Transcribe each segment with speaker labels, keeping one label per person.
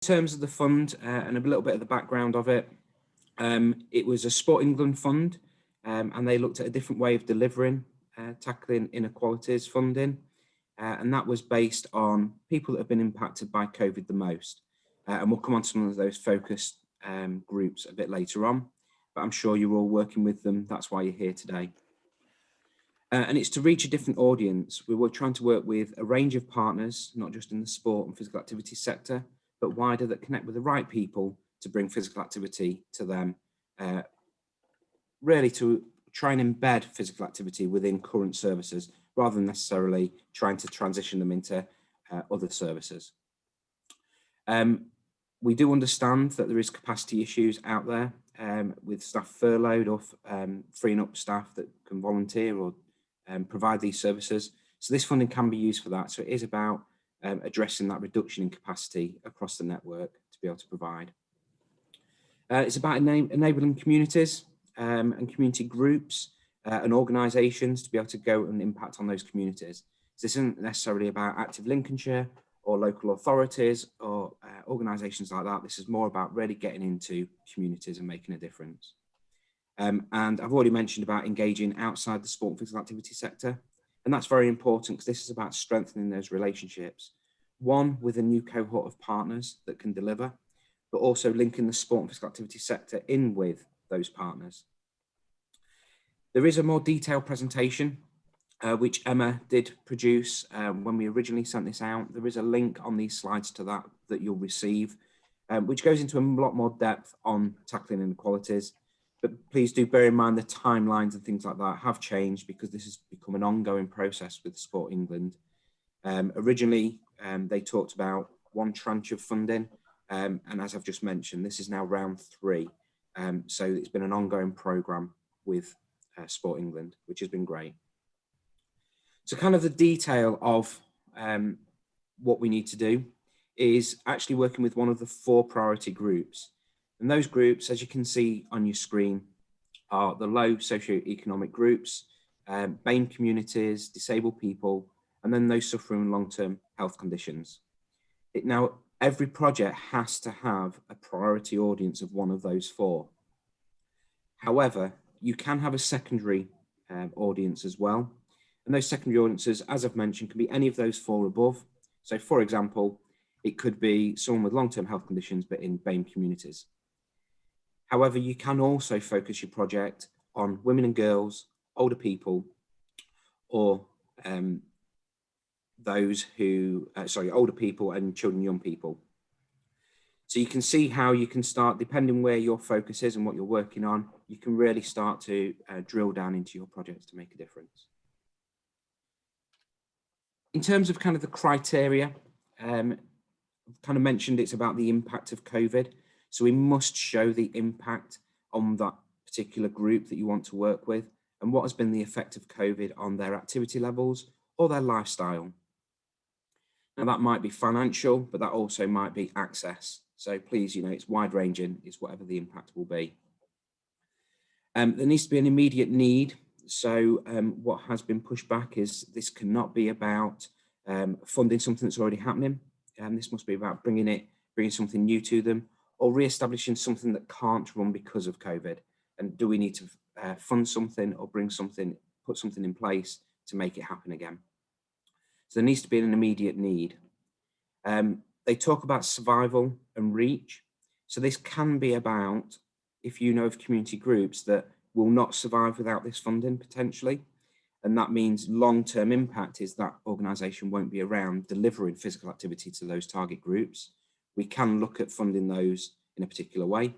Speaker 1: In terms of the fund and a little bit of the background of it, it was a Sport England fund, and they looked at a different way of delivering tackling inequalities funding, and that was based on people that have been impacted by COVID the most. And we'll come on to some of those focused groups a bit later on, but I'm sure you're all working with them. That's why you're here today. And it's to reach a different audience. We were trying to work with a range of partners, not just in the sport and physical activity sector, but wider, that connect with the right people to bring physical activity to them, really to try and embed physical activity within current services, rather than necessarily trying to transition them into other services. We do understand that there is capacity issues out there with staff furloughed or freeing up staff that can volunteer or provide these services. So this funding can be used for that. So it is about addressing that reduction in capacity across the network to be able to provide. It's about enabling communities and community groups and organisations to be able to go and impact on those communities. So this isn't necessarily about Active Lincolnshire or local authorities or organisations like that. This is more about really getting into communities and making a difference. And I've already mentioned about engaging outside the sport and physical activity sector. And that's very important because this is about strengthening those relationships. One, with a new cohort of partners that can deliver, but also linking the sport and physical activity sector in with those partners. There is a more detailed presentation which Emma did produce when we originally sent this out. There is a link on these slides to that you'll receive, which goes into a lot more depth on tackling inequalities. But please do bear in mind the timelines and things like that have changed because this has become an ongoing process with Sport England. Originally, they talked about one tranche of funding, and as I've just mentioned, this is now round 3. So it's been an ongoing programme with Sport England, which has been great. So kind of the detail of what we need to do is actually working with one of the 4 priority groups. And those groups, as you can see on your screen, are the low socioeconomic groups, BAME communities, disabled people, and then those suffering long-term health conditions. Now, every project has to have a priority audience of one of those 4. However, you can have a secondary audience as well. And those secondary audiences, as I've mentioned, can be any of those 4 above. So for example, it could be someone with long-term health conditions, but in BAME communities. However, you can also focus your project on women and girls, older people, or older people and children, young people. So you can see how you can start, depending where your focus is and what you're working on, you can really start to drill down into your projects to make a difference. In terms of kind of the criteria, I've kind of mentioned it's about the impact of COVID. So we must show the impact on that particular group that you want to work with and what has been the effect of COVID on their activity levels or their lifestyle. Now that might be financial, but that also might be access. So please, it's wide ranging, it's whatever the impact will be. There needs to be an immediate need. So what has been pushed back is this cannot be about funding something that's already happening. This must be about bringing something new to them, or re-establishing something that can't run because of COVID. And do we need to fund something or put something in place to make it happen again? So there needs to be an immediate need. They talk about survival and reach. So this can be about, if you know of community groups that will not survive without this funding potentially. And that means long-term impact is that organisation won't be around delivering physical activity to those target groups. We can look at funding those in a particular way.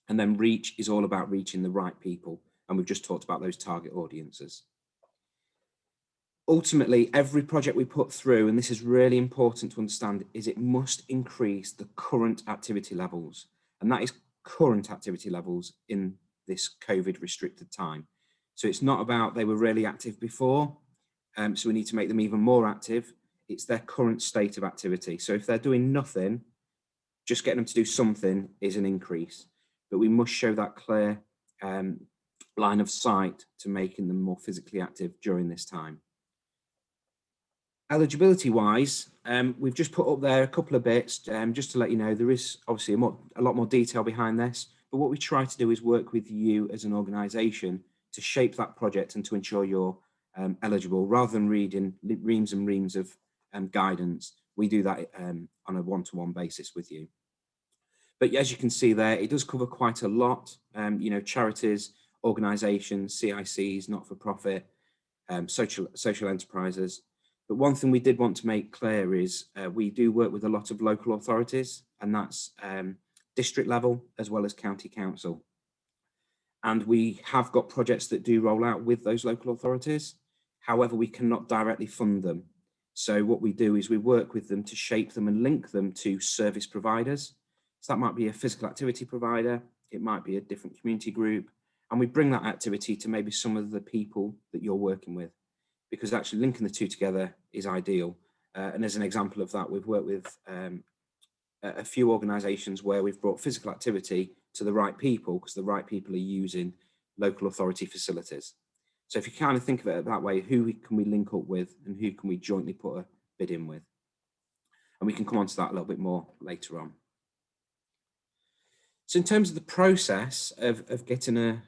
Speaker 1: And then reach is all about reaching the right people. And we've just talked about those target audiences. Ultimately, every project we put through, and this is really important to understand, is it must increase the current activity levels. And that is current activity levels in this COVID restricted time. So it's not about they were really active before, so we need to make them even more active. It's their current state of activity. So if they're doing nothing, just getting them to do something is an increase, but we must show that clear line of sight to making them more physically active during this time. Eligibility wise, we've just put up there a couple of bits just to let you know there is obviously a lot more detail behind this, but what we try to do is work with you as an organisation to shape that project and to ensure you're eligible, rather than reading reams and reams of guidance. We do that on a one-to-one basis with you. But as you can see there, it does cover quite a lot, you know, charities, organisations, CICs, not-for-profit, social enterprises. But one thing we did want to make clear is we do work with a lot of local authorities, and that's district level as well as county council. And we have got projects that do roll out with those local authorities. However, we cannot directly fund them. So what we do is we work with them to shape them and link them to service providers. So that might be a physical activity provider, it might be a different community group, and we bring that activity to maybe some of the people that you're working with, because actually linking the two together is ideal. And as an example of that, we've worked with a few organisations where we've brought physical activity to the right people, because the right people are using local authority facilities. So if you kind of think of it that way, who can we link up with and who can we jointly put a bid in with? And we can come on to that a little bit more later on. So in terms of the process of getting a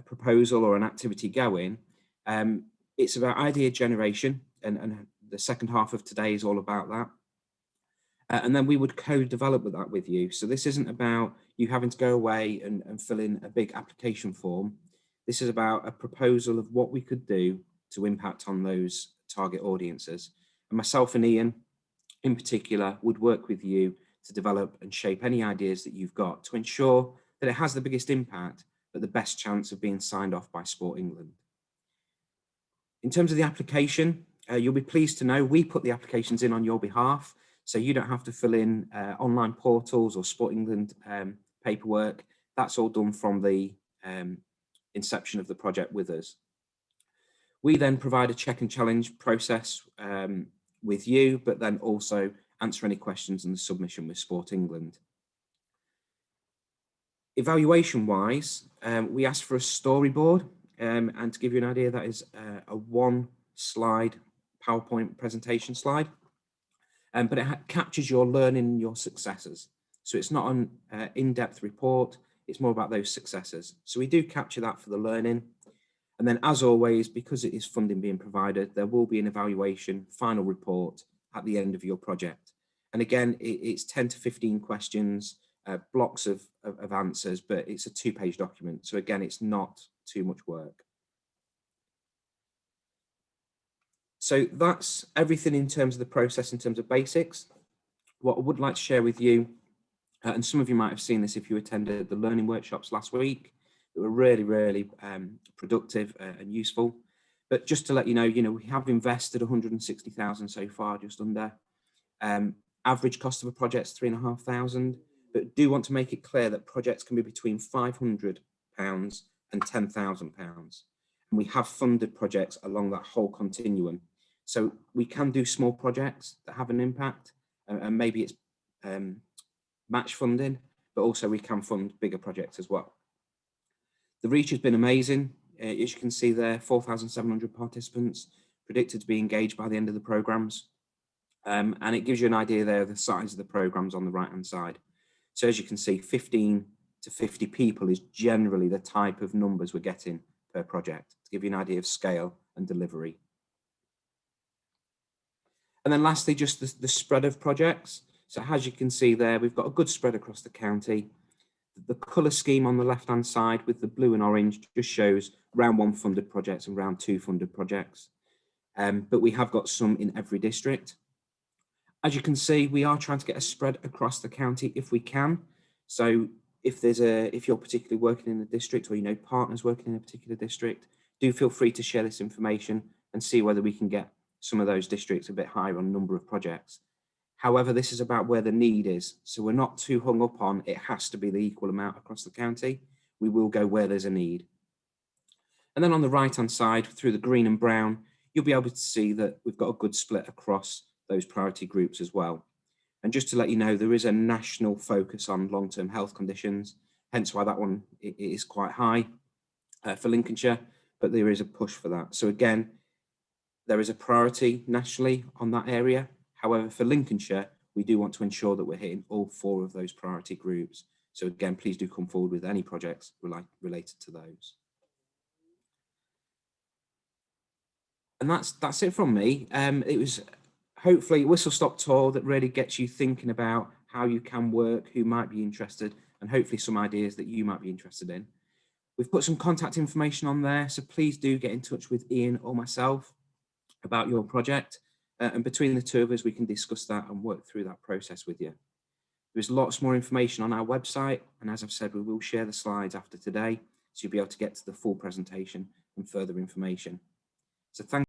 Speaker 1: proposal or an activity going, it's about idea generation, and the second half of today is all about that. And then we would co-develop that with you. So this isn't about you having to go away and fill in a big application form. This is about a proposal of what we could do to impact on those target audiences. And myself and Ian, in particular, would work with you to develop and shape any ideas that you've got to ensure that it has the biggest impact, but the best chance of being signed off by Sport England. In terms of the application, you'll be pleased to know we put the applications in on your behalf, so you don't have to fill in online portals or Sport England paperwork. That's all done from the inception of the project with us. We then provide a check and challenge process with you, but then also answer any questions in the submission with Sport England. Evaluation wise, we ask for a storyboard, and to give you an idea, that is a one slide PowerPoint presentation slide, but it captures your learning and your successes. So it's not an in-depth report, it's more about those successes. So we do capture that for the learning. And then, as always, because it is funding being provided, there will be an evaluation final report at the end of your project. And again, it's 10 to 15 questions, blocks of answers, but it's a 2-page document. So again, it's not too much work. So that's everything in terms of the process, in terms of basics. What I would like to share with you, and some of you might have seen this if you attended the learning workshops last week, that were really, really productive and useful. But just to let you know, we have invested 160,000 so far, just under. Average cost of a project is 3,500, but do want to make it clear that projects can be between £500 and £10,000. And we have funded projects along that whole continuum. So we can do small projects that have an impact, and maybe it's match funding, but also we can fund bigger projects as well. The reach has been amazing. As you can see there, 4,700 participants predicted to be engaged by the end of the programs. And it gives you an idea there of the size of the programs on the right-hand side. So as you can see, 15 to 50 people is generally the type of numbers we're getting per project, to give you an idea of scale and delivery. And then lastly, just the spread of projects. So as you can see there, we've got a good spread across the county. The colour scheme on the left-hand side with the blue and orange just shows round 1 funded projects and round 2 funded projects. But we have got some in every district. As you can see, we are trying to get a spread across the county if we can. So if you're particularly working in a district, or partners working in a particular district, do feel free to share this information and see whether we can get some of those districts a bit higher on number of projects. However, this is about where the need is. So we're not too hung up on it has to be the equal amount across the county. We will go where there's a need. And then on the right-hand side, through the green and brown, you'll be able to see that we've got a good split across those priority groups as well. And just to let you know, there is a national focus on long-term health conditions, hence why that one is quite high for Lincolnshire, but there is a push for that. So again, There is a priority nationally on that area. However, for Lincolnshire, we do want to ensure that we're hitting all 4 of those priority groups. So again, please do come forward with any projects related to those. And that's it from me. It was hopefully a whistle-stop tour that really gets you thinking about how you can work, who might be interested, and hopefully some ideas that you might be interested in. We've put some contact information on there, so please do get in touch with Ian or myself about your project. And between the 2 of us, we can discuss that and work through that process with you. There's lots more information on our website. And as I've said, we will share the slides after today, so you'll be able to get to the full presentation and further information. So thank